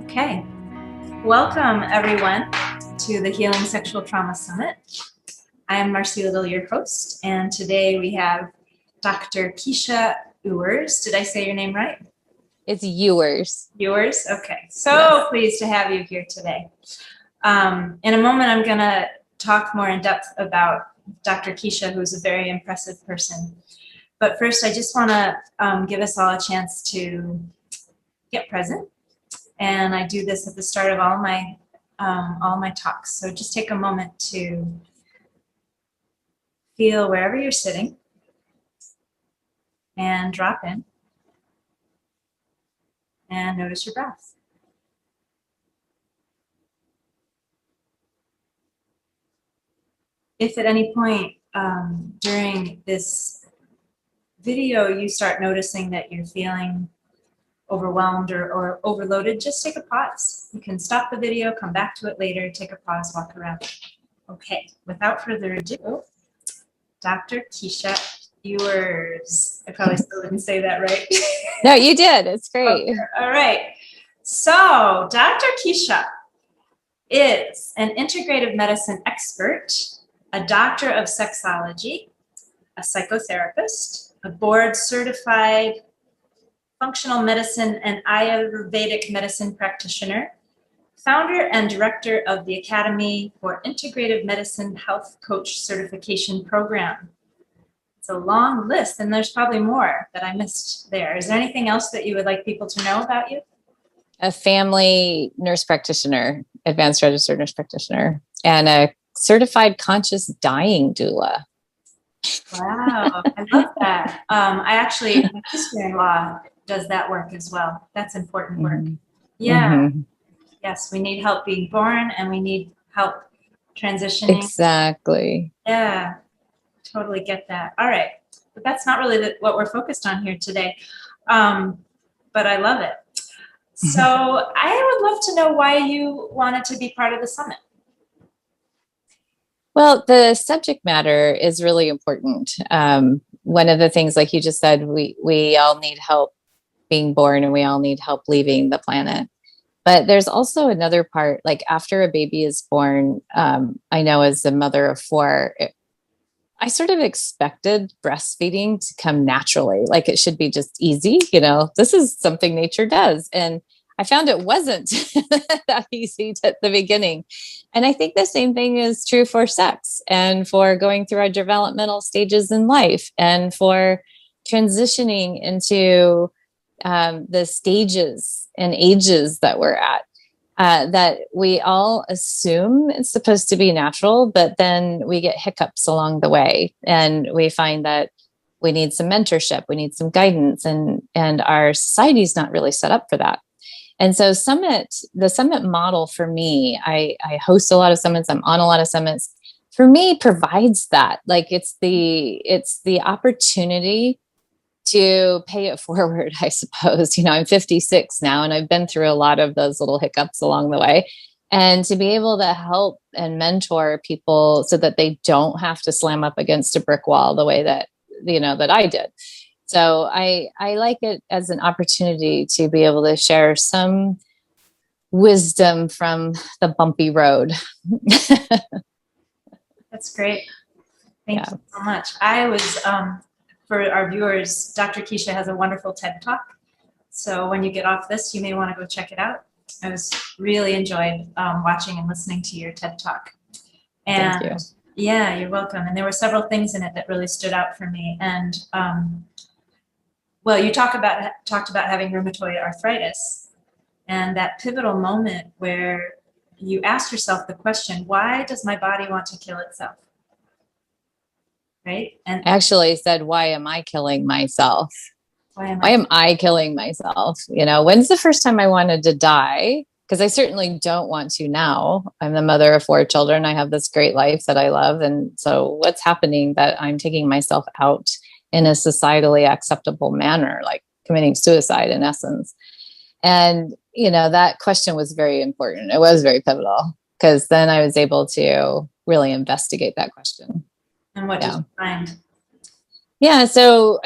Okay, welcome everyone to the Healing Sexual Trauma Summit. I am Marcy Little, your host, and today we have Dr. Keesha Ewers. Did I say your name right? It's Ewers. Ewers? Okay, so pleased to have you here today. In a moment, I'm going to talk more in depth about Dr. Keesha, who's a very impressive person. But first, I just want to give us all a chance to get present. And I do this at the start of all my talks. So just take a moment to feel wherever you're sitting and drop in and notice your breath. If at any point during this video you start noticing that you're feeling overwhelmed or overloaded, just take a pause. You can stop the video, come back to it later, take a pause, walk around. Okay, without further ado, Dr. Keesha Ewers. I probably still didn't say that right. No, you did. It's great. Okay. All right. So Dr. Keesha is an integrative medicine expert, a doctor of sexology, a psychotherapist, a board-certified functional medicine and Ayurvedic medicine practitioner, founder and director of the Academy for Integrative Medicine Health Coach Certification Program. It's a long list, and there's probably more that I missed there. Is there anything else that you would like people to know about you? A family nurse practitioner, advanced registered nurse practitioner, and a certified conscious dying doula. Wow, I love that. My sister-in-law does that work as well. That's important work. Mm-hmm. Yeah. Mm-hmm. Yes, we need help being born and we need help transitioning. Exactly. Yeah, totally get that. All right. But that's not really what we're focused on here today. But I love it. So I would love to know why you wanted to be part of the summit. Well, the subject matter is really important. One of the things, like you just said, we all need help being born and we all need help leaving the planet. But there's also another part, like after a baby is born, I know as a mother of four, I sort of expected breastfeeding to come naturally. Like it should be just easy. This is something nature does. And I found it wasn't that easy at the beginning. And I think the same thing is true for sex and for going through our developmental stages in life and for transitioning into the stages and ages that we're at, that we all assume it's supposed to be natural, but then we get hiccups along the way and we find that we need some mentorship, we need some guidance, and our society's not really set up for that. And so the summit model for me, I host a lot of summits, I'm on a lot of summits, for me provides that. Like it's the opportunity to pay it forward, I suppose. I'm 56 now, and I've been through a lot of those little hiccups along the way. And to be able to help and mentor people so that they don't have to slam up against a brick wall the way that, that I did. So I like it as an opportunity to be able to share some wisdom from the bumpy road. That's great. Thank you so much. I was, for our viewers, Dr. Keesha has a wonderful TED Talk. So when you get off this, you may want to go check it out. I was really enjoyed watching and listening to your TED Talk. And thank you. Yeah, you're welcome. And there were several things in it that really stood out for me. And well, you talked about having rheumatoid arthritis and that pivotal moment where you asked yourself the question, why does my body want to kill itself? Right? And actually said, why am I killing myself? Why am I killing myself? When's the first time I wanted to die? Because I certainly don't want to now. I'm the mother of 4 children. I have this great life that I love. And so what's happening that I'm taking myself out in a societally acceptable manner, like committing suicide in essence? And, that question was very important. It was very pivotal because then I was able to really investigate that question. And what did you find? Yeah. So,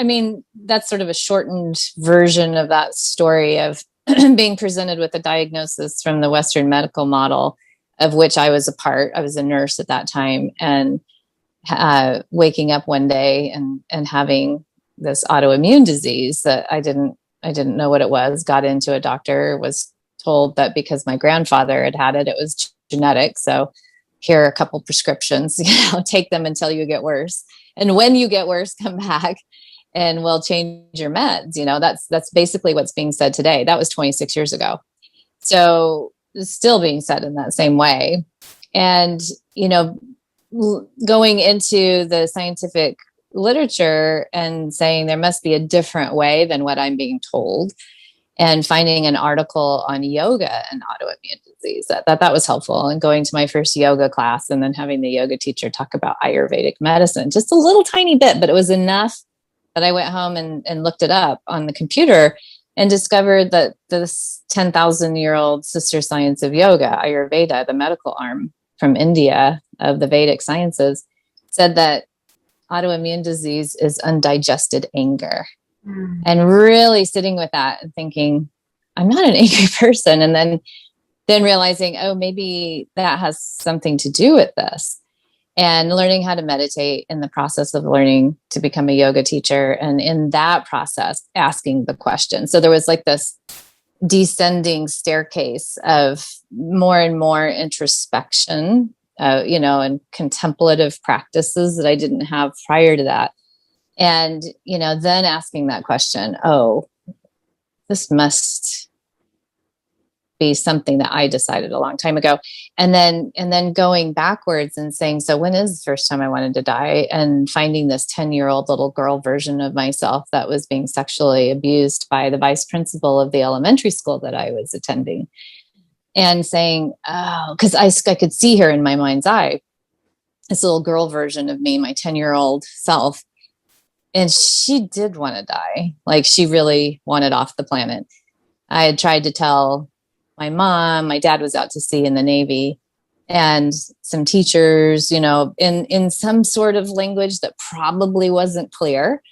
that's sort of a shortened version of that story of being presented with a diagnosis from the Western medical model, of which I was a part. I was a nurse at that time, and waking up one day and having this autoimmune disease that I didn't know what it was. Got into a doctor, was told that because my grandfather had it, it was genetic. So here are a couple prescriptions, take them until you get worse. And when you get worse, come back and we'll change your meds. That's basically what's being said today. That was 26 years ago. So it's still being said in that same way. And, going into the scientific literature and saying there must be a different way than what I'm being told, and finding an article on yoga and autoimmune disease, that was helpful. And going to my first yoga class, and then having the yoga teacher talk about Ayurvedic medicine, just a little tiny bit, but it was enough that I went home and looked it up on the computer and discovered that this 10,000-year-old sister science of yoga, Ayurveda, the medical arm from India of the Vedic sciences, said that autoimmune disease is undigested anger. And really sitting with that and thinking, I'm not an angry person. And then realizing, oh, maybe that has something to do with this. And learning how to meditate in the process of learning to become a yoga teacher. And in that process, asking the question. So there was like this descending staircase of more and more introspection, and contemplative practices that I didn't have prior to that. And, then asking that question, oh, this must be something that I decided a long time ago. And then going backwards and saying, so when is the first time I wanted to die? And finding this 10-year-old little girl version of myself that was being sexually abused by the vice principal of the elementary school that I was attending. And saying, oh, because I could see her in my mind's eye, this little girl version of me, my 10-year-old self. And she did want to die. Like, she really wanted off the planet. I had tried to tell my mom. My dad was out to sea in the Navy, and some teachers, in some sort of language that probably wasn't clear.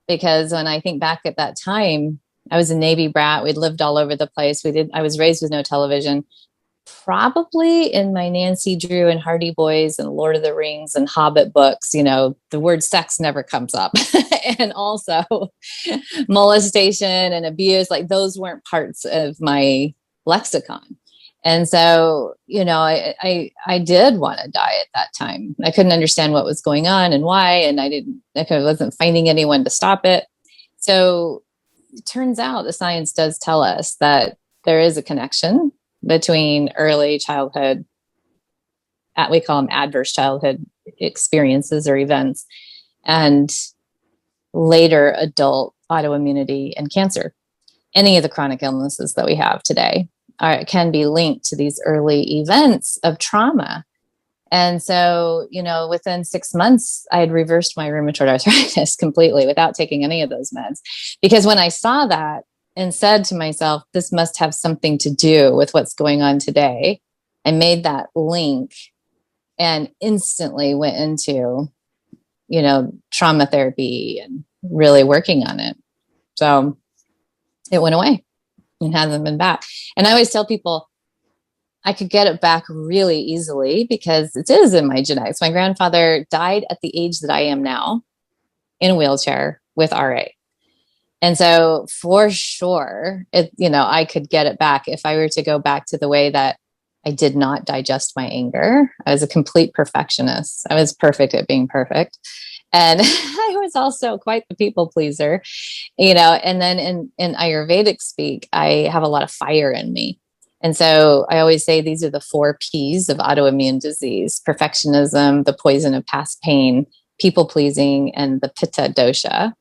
Because when I think back at that time, I was a Navy brat. We'd lived all over the place. I was raised with no television. Probably in my Nancy Drew and Hardy Boys and Lord of the Rings and Hobbit books, the word sex never comes up. And also molestation and abuse, like those weren't parts of my lexicon. And so, I did want to die at that time. I couldn't understand what was going on and why, and I wasn't finding anyone to stop it. So it turns out the science does tell us that there is a connection between early childhood, we call them adverse childhood experiences or events, and later adult autoimmunity and cancer. Any of the chronic illnesses that we have today can be linked to these early events of trauma. And so, within 6 months, I had reversed my rheumatoid arthritis completely without taking any of those meds. Because when I saw that and said to myself, this must have something to do with what's going on today, I made that link and instantly went into, trauma therapy and really working on it. So it went away and hasn't been back. And I always tell people, I could get it back really easily because it is in my genetics. My grandfather died at the age that I am now in a wheelchair with RA. And so for sure, I could get it back if I were to go back to the way that I did not digest my anger. I was a complete perfectionist. I was perfect at being perfect. And I was also quite the people pleaser, and then in Ayurvedic speak, I have a lot of fire in me. And so I always say these are the 4 P's of autoimmune disease: perfectionism, the poison of past pain, people pleasing, and the pitta dosha.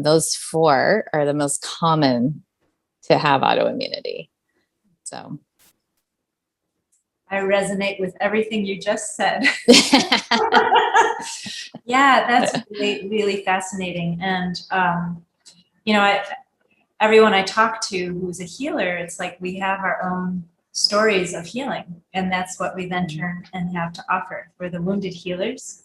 Those 4 are the most common to have autoimmunity. So I resonate with everything you just said. Yeah, that's really, really fascinating. And, everyone I talk to who's a healer, it's like we have our own stories of healing. And that's what we then turn and have to offer. We're the wounded healers.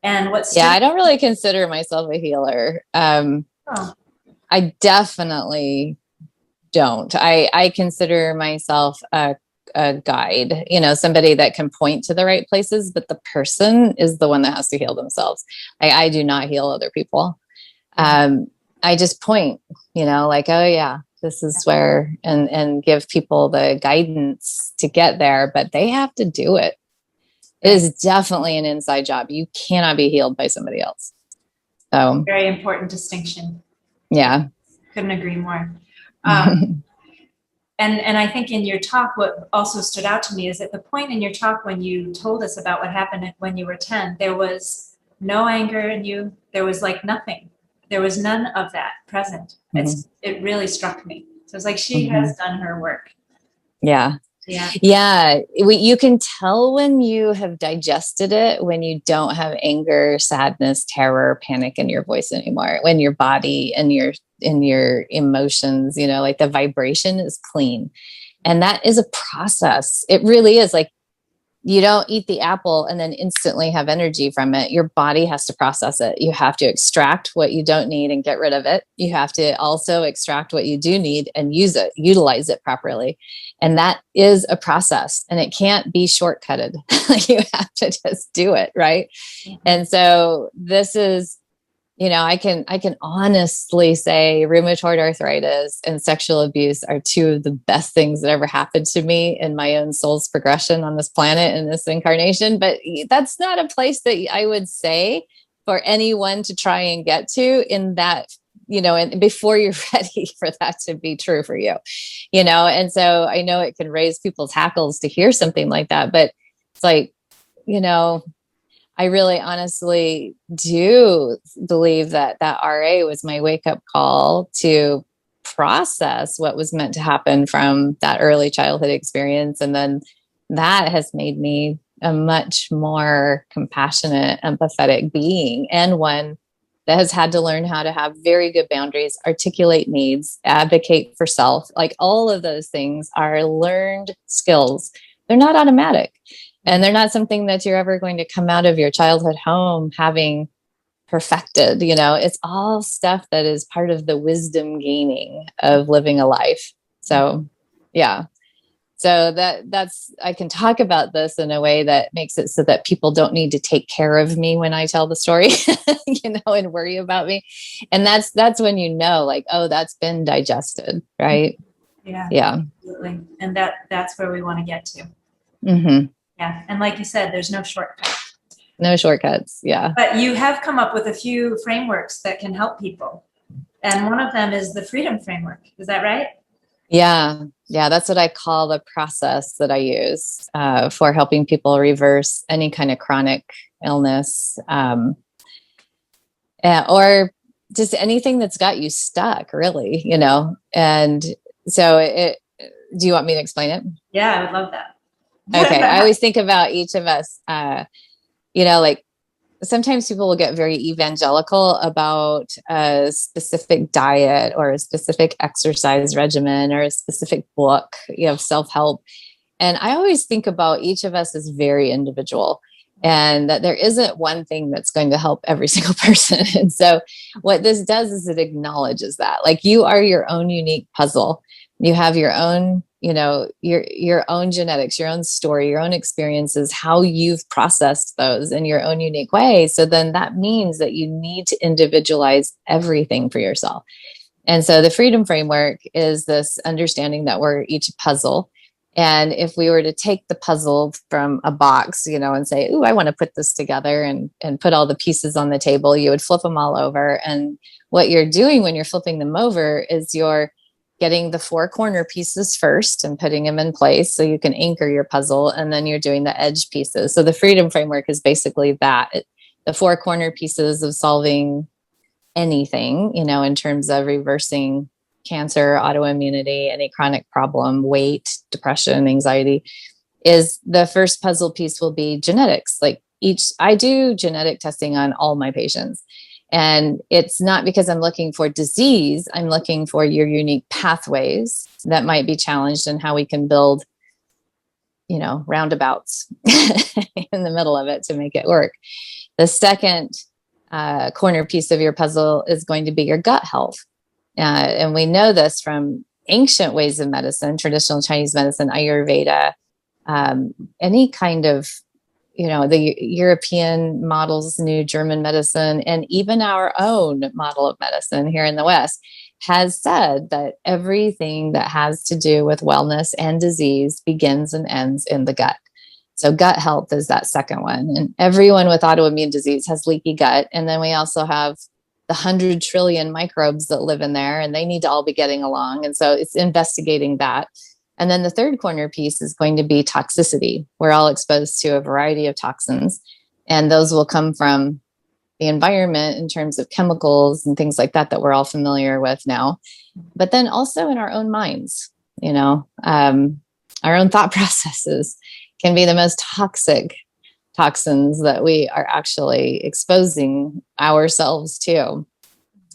And I don't really consider myself a healer. I definitely don't. I consider myself a guide, somebody that can point to the right places, but the person is the one that has to heal themselves. I do not heal other people. I just point, like, oh yeah, this is where, and give people the guidance to get there, but they have to do it. It is definitely an inside job. You cannot be healed by somebody else. So very important distinction. Yeah. Couldn't agree more. And I think in your talk, what also stood out to me is at the point in your talk when you told us about what happened when you were 10, there was no anger in you. There was like nothing. There was none of that present. It really struck me. So it's like she has done her work. Yeah. You can tell when you have digested it, when you don't have anger, sadness, terror, panic in your voice anymore, when your body and your emotions, like the vibration is clean. And that is a process. It really is. Like, you don't eat the apple and then instantly have energy from it. Your body has to process it. You have to extract what you don't need and get rid of it. You have to also extract what you do need and utilize it properly. And that is a process, and it can't be shortcutted. You have to just do it. Right. And so this is, I can honestly say rheumatoid arthritis and sexual abuse are two of the best things that ever happened to me in my own soul's progression on this planet in this incarnation. But that's not a place that I would say for anyone to try and get to in that, and before you're ready for that to be true for you, and so I know it can raise people's hackles to hear something like that, but it's like, I really honestly do believe that RA was my wake up call to process what was meant to happen from that early childhood experience. And then that has made me a much more compassionate, empathetic being, and one that has had to learn how to have very good boundaries, articulate needs, advocate for self. Like, all of those things are learned skills. They're not automatic. And they're not something that you're ever going to come out of your childhood home having perfected. It's all stuff that is part of the wisdom gaining of living a life. So, yeah. So that's, I can talk about this in a way that makes it so that people don't need to take care of me when I tell the story, and worry about me. And that's when, like, oh, that's been digested. Right. Yeah. Absolutely. And that's where we want to get to. Yeah. And like you said, there's no shortcut. No shortcuts. Yeah. But you have come up with a few frameworks that can help people. And one of them is the freedom framework. Is that right? Yeah. Yeah. That's what I call the process that I use for helping people reverse any kind of chronic illness, or just anything that's got you stuck, really, And so do you want me to explain it? Yeah, I would love that. Okay. I always think about each of us, like, sometimes people will get very evangelical about a specific diet or a specific exercise regimen or a specific book, self-help. And I always think about each of us as very individual, and that there isn't one thing that's going to help every single person. And so what this does is it acknowledges that, like, you are your own unique puzzle. You have your own, your own genetics, your own story, your own experiences, how you've processed those in your own unique way. So then that means that you need to individualize everything for yourself. And so the freedom framework is this understanding that we're each a puzzle. And if we were to take the puzzle from a box, and say, "Ooh, I want to put this together," and put all the pieces on the table, you would flip them all over. And what you're doing when you're flipping them over is you're getting the four corner pieces first and putting them in place so you can anchor your puzzle. And then you're doing the edge pieces. So the freedom framework is basically that. The four corner pieces of solving anything, in terms of reversing cancer, autoimmunity, any chronic problem, weight, depression, anxiety, is the first puzzle piece will be genetics. Like, I do genetic testing on all my patients. And it's not because I'm looking for disease. I'm looking for your unique pathways that might be challenged and how we can build, roundabouts in the middle of it to make it work. The second corner piece of your puzzle is going to be your gut health. And we know this from ancient ways of medicine, traditional Chinese medicine, Ayurveda, any kind of, the European models, new German medicine, and even our own model of medicine here in the West has said that everything that has to do with wellness and disease begins and ends in the gut. So gut health is that second one. And everyone with autoimmune disease has leaky gut. And then we also have the 100 trillion microbes that live in there, and they need to all be getting along. And so it's investigating that. And then the third corner piece is going to be toxicity. We're all exposed to a variety of toxins, and those will come from the environment in terms of chemicals and things like that that we're all familiar with now. But then also in our own minds, our own thought processes can be the most toxic toxins that we are actually exposing ourselves to.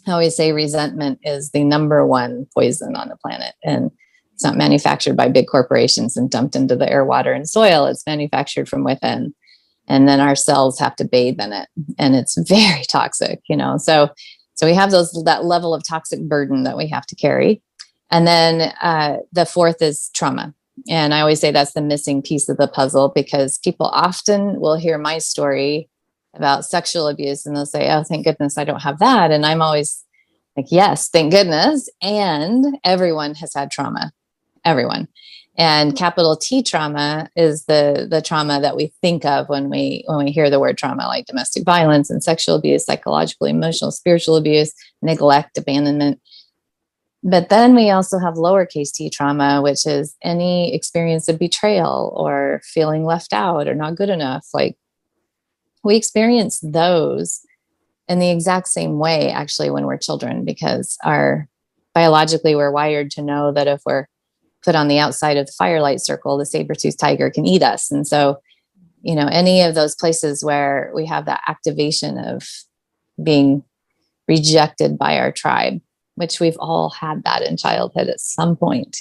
I always say resentment is the number one poison on the planet. And it's not manufactured by big corporations and dumped into the air, water, and soil. It's manufactured from within. And then our cells have to bathe in it. And it's very toxic, So we have that level of toxic burden that we have to carry. And then the fourth is trauma. And I always say that's the missing piece of the puzzle, because people often will hear my story about sexual abuse and they'll say, oh, thank goodness I don't have that. And I'm always like, yes, thank goodness. And everyone has had trauma, everyone. And capital T trauma is the trauma that we think of when we hear the word trauma, like domestic violence and sexual abuse, psychological, emotional, spiritual abuse, neglect, abandonment. But then we also have lowercase t trauma, which is any experience of betrayal or feeling left out or not good enough. Like, we experience those in the exact same way, actually, when we're children, because biologically we're wired to know that if we're put on the outside of the firelight circle, the saber-toothed tiger can eat us. And so, any of those places where we have that activation of being rejected by our tribe, which we've all had that in childhood at some point,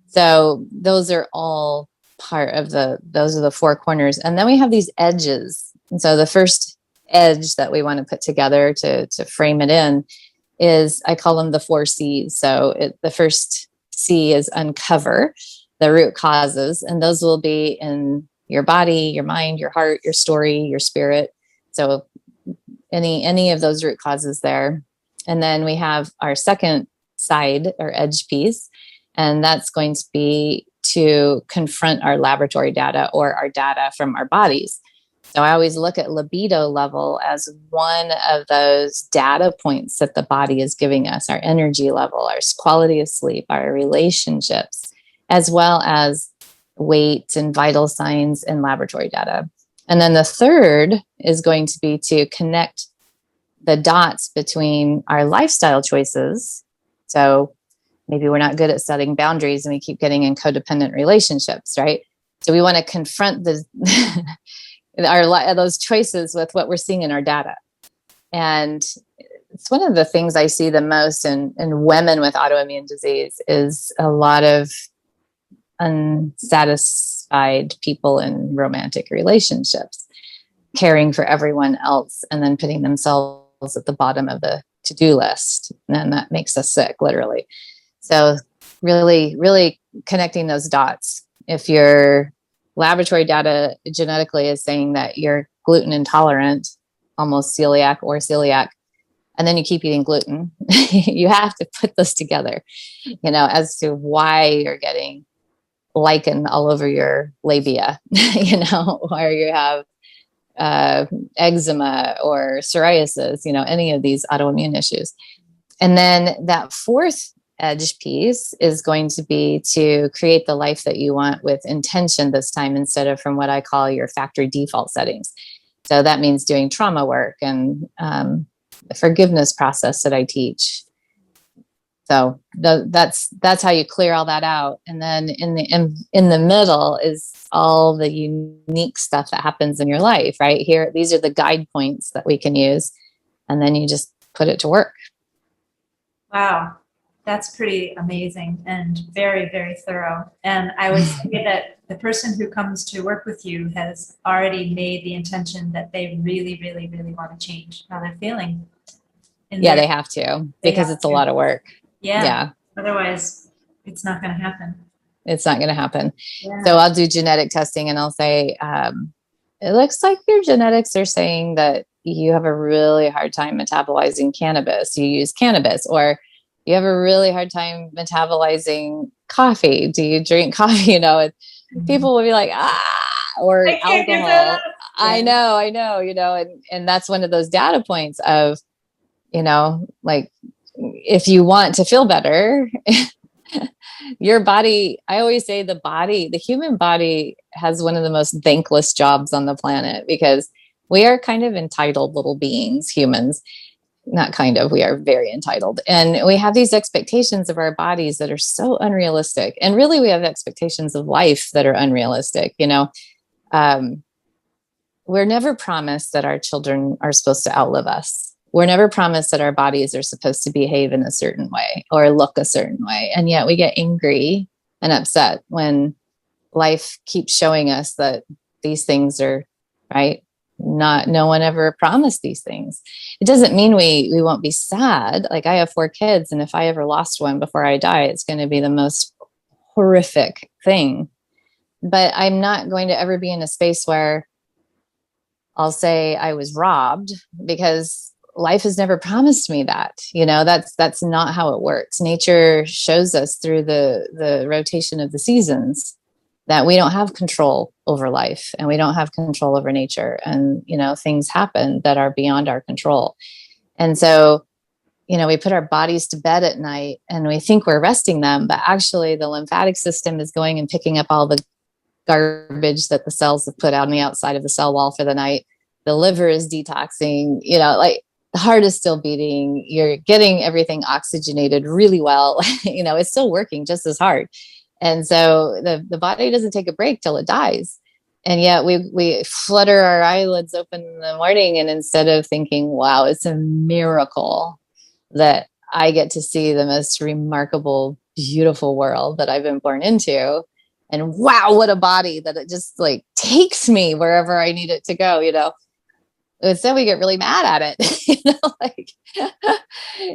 So those are all part of those are the four corners. And then we have these edges. And so the first edge that we want to put together to frame it in is, I call them the 4 C's. So the first C is uncover the root causes. And those will be in your body, your mind, your heart, your story, your spirit. So any of those root causes there. And then we have our second side or edge piece, and that's going to be to confront our laboratory data or our data from our bodies. So I always look at libido level as one of those data points that the body is giving us, our energy level, our quality of sleep, our relationships, as well as weight and vital signs and laboratory data. And then the third is going to be to connect the dots between our lifestyle choices. So maybe we're not good at setting boundaries and we keep getting in codependent relationships, right? So we want to confront those choices with what we're seeing in our data. And it's one of the things I see the most in women with autoimmune disease is a lot of unsatisfied people in romantic relationships, caring for everyone else and then putting themselves at the bottom of the to-do list. And that makes us sick, literally. So really, really connecting those dots. If your laboratory data genetically is saying that you're gluten intolerant, almost celiac, and then you keep eating gluten, you have to put this together, as to why you're getting lichen all over your labia, or you have eczema or psoriasis, any of these autoimmune issues. And then that fourth edge piece is going to be to create the life that you want with intention this time, instead of from what I call your factory default settings. So that means doing trauma work and the forgiveness process that I teach. So that's how you clear all that out. And then in the middle is all the unique stuff that happens in your life, right? Here, these are the guide points that we can use. And then you just put it to work. Wow. That's pretty amazing and very, very thorough. And I would say that the person who comes to work with you has already made the intention that they really, really, really want to change how they're feeling. Yeah, they have to, because it's a lot of work. Yeah. Otherwise, it's not going to happen. It's not going to happen. Yeah. So I'll do genetic testing and I'll say, it looks like your genetics are saying that you have a really hard time metabolizing cannabis. You use cannabis, or you have a really hard time metabolizing coffee. Do you drink coffee? You know, and people will be like, or I can't give that alcohol. up. I know, you know, and that's one of those data points of, you know, like, if you want to feel better, your body, I always say the human body has one of the most thankless jobs on the planet, because we are kind of entitled little beings, humans. Not kind of, we are very entitled. And we have these expectations of our bodies that are so unrealistic. And really, we have expectations of life that are unrealistic. You know, we're never promised that our children are supposed to outlive us. We're never promised that our bodies are supposed to behave in a certain way or look a certain way. And yet we get angry and upset when life keeps showing us that these things are right. No one ever promised these things. It doesn't mean we won't be sad. Like, I have 4 kids, and if I ever lost one before I die, it's going to be the most horrific thing. But I'm not going to ever be in a space where I'll say I was robbed, because life has never promised me that. You know, that's not how it works. Nature shows us through the rotation of the seasons that we don't have control over life, and we don't have control over nature. And, you know, things happen that are beyond our control. And so, you know, we put our bodies to bed at night and we think we're resting them, but actually the lymphatic system is going and picking up all the garbage that the cells have put out on the outside of the cell wall for the night. The liver is detoxing, you know, like, the heart is still beating. You're getting everything oxygenated really well. You know, it's still working just as hard. And so the body doesn't take a break till it dies. And yet we flutter our eyelids open in the morning, and instead of thinking, wow, it's a miracle that I get to see the most remarkable, beautiful world that I've been born into. And wow, what a body that it just like takes me wherever I need it to go, you know. Instead we get really mad at it. You know, like,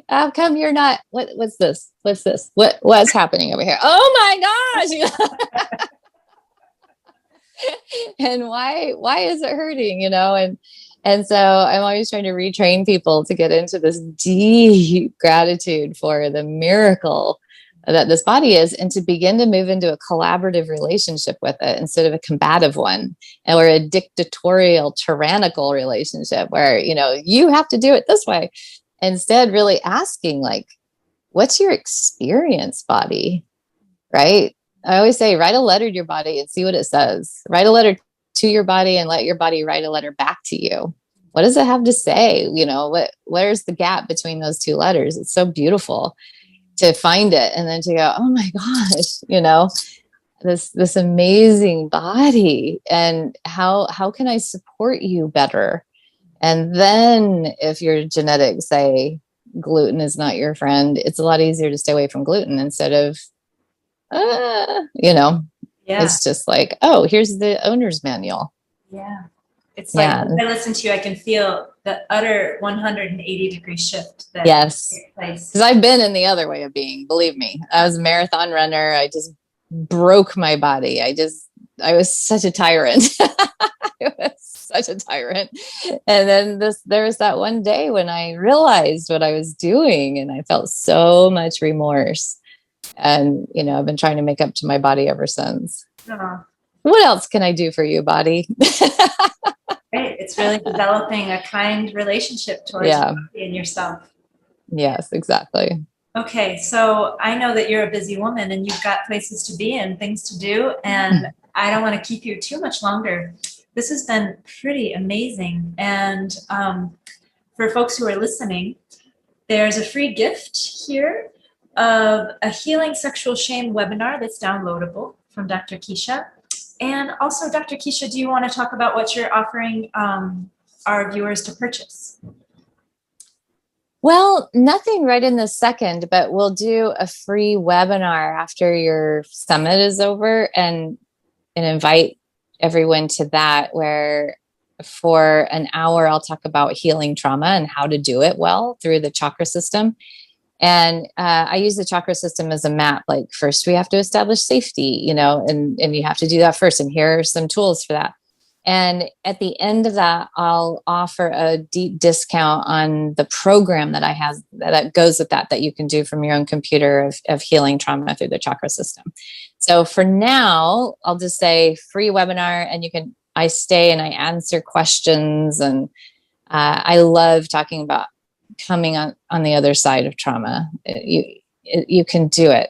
how come you're not, what's this? What's happening over here? Oh my gosh. You know? And why is it hurting? You know, and so I'm always trying to retrain people to get into this deep gratitude for the miracle that this body is, and to begin to move into a collaborative relationship with it instead of a combative one, or a dictatorial, tyrannical relationship where, you know, you have to do it this way. Instead, really asking, like, what's your experience, body? Right? I always say, write a letter to your body and see what it says. Write a letter to your body and let your body write a letter back to you. What does it have to say? You know, where's the gap between those 2 letters? It's so beautiful to find it, and then to go, oh my gosh, you know, this amazing body, and how can I support you better? And then if your genetics say gluten is not your friend, it's a lot easier to stay away from gluten instead of, you know, it's just like, oh, here's the owner's manual. Yeah. It's like, when I listen to you, I can feel the utter 180-degree shift. That yes. Because I've been in the other way of being, believe me. I was a marathon runner. I just broke my body. I was such a tyrant. I was such a tyrant. And then there was that one day when I realized what I was doing, and I felt so much remorse. And, you know, I've been trying to make up to my body ever since. What else can I do for you, body? Right. It's really developing a kind relationship towards your body and yourself. Yes, exactly. Okay. So I know that you're a busy woman and you've got places to be and things to do, and I don't want to keep you too much longer. This has been pretty amazing. And for folks who are listening, there's a free gift here of a healing sexual shame webinar that's downloadable from Dr. Keesha. And also, Dr. Keesha, do you want to talk about what you're offering our viewers to purchase? Well, nothing right in this second, but we'll do a free webinar after your summit is over, and invite everyone to that, where for an hour, I'll talk about healing trauma and how to do it well through the chakra system. And I use the chakra system as a map. Like first we have to establish safety, and you have to do that first. And here are some tools for that. And at the end of that, I'll offer a deep discount on the program that I have that goes with that you can do from your own computer of healing trauma through the chakra system. So for now, I'll just say free webinar, and I stay and I answer questions. And I love talking about coming on the other side of trauma. You can do it.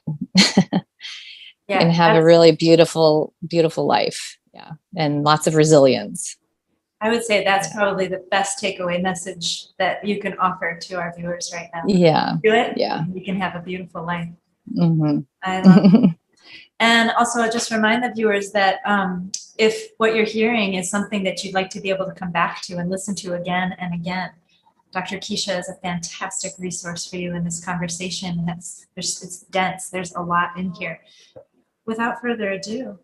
And have a really beautiful, beautiful life. Yeah. And lots of resilience. I would say that's probably the best takeaway message that you can offer to our viewers right now. Yeah. Do it. Yeah. You can have a beautiful life. Mm-hmm. I love it. And also just remind the viewers that if what you're hearing is something that you'd like to be able to come back to and listen to again and again, Dr. Keesha is a fantastic resource for you in this conversation. It's dense. There's a lot in here. Without further ado.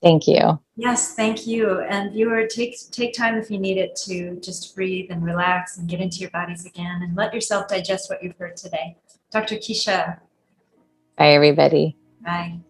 Thank you. Yes, thank you. And viewer, take time if you need it to just breathe and relax and get into your bodies again and let yourself digest what you've heard today. Dr. Keesha. Bye, everybody. Bye.